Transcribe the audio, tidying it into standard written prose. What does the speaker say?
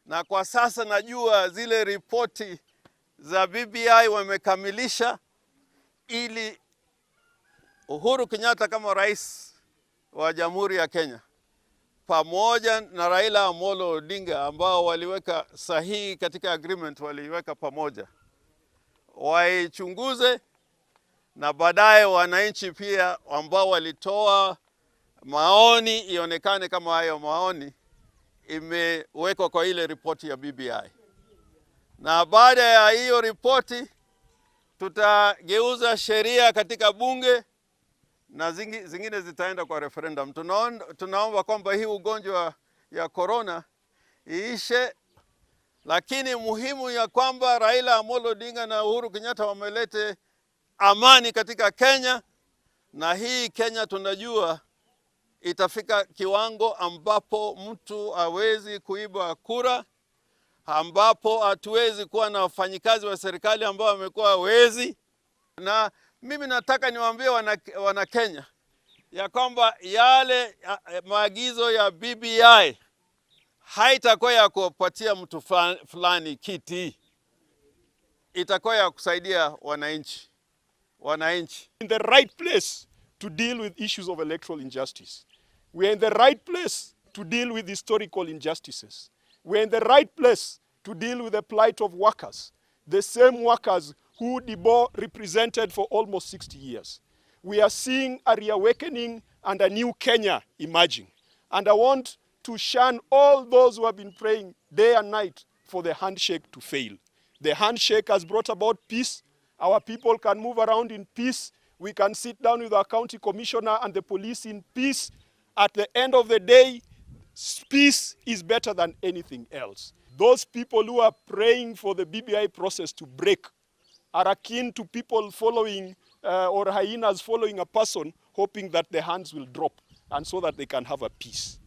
na kwa sasa najua zile ripoti za BBI wamekamilisha, ili Uhuru Kenyatta kama rais wa Jamhuri ya Kenya pamoja na Raila Amolo Odinga ambao waliweka sahihi katika agreement, waliweka pamoja, waichunguze, na baadaye wananchi pia ambao walitoa maoni ionekane kama hayo maoni imewekwa kwa ile ripoti ya BBI. Na baada ya hiyo ripoti tutageuza sheria katika bunge na zingine zitaenda kwa referendum. Tunaomba kwamba hii ugonjwa ya corona iishe, lakini muhimu ya kwamba Raila Amolo Odinga na Uhuru Kenyatta wamelete amani katika Kenya, na hii Kenya tunajua itafika kiwango ambapo mtu hawezi kuiba kura, ambapo hatuwezi kuwa na wafanyikazi wa serikali ambao wamekuwa wezi. Na mimi nataka niwaambie wana Kenya ya kwamba yale maagizo ya BBI haitakuwa ya kupatia mtu fulani kiti, itakuwa ya kusaidia wananchi. In the right place to deal with issues of electoral injustice. We are in the right place to deal with historical injustices. We are in the right place to deal with the plight of workers, the same workers who Debo represented for almost 60 years. We are seeing a reawakening and a new Kenya emerging. And I want to shun all those who have been praying day and night for the handshake to fail. The handshake has brought about peace. Our people can move around in peace. We can sit down with our county commissioner and the police in peace. At the end of the day, peace is better than anything else. Those people who are praying for the BBI process to break are akin to people following or hyenas following a person, hoping that the hands will drop and so that they can have a peace.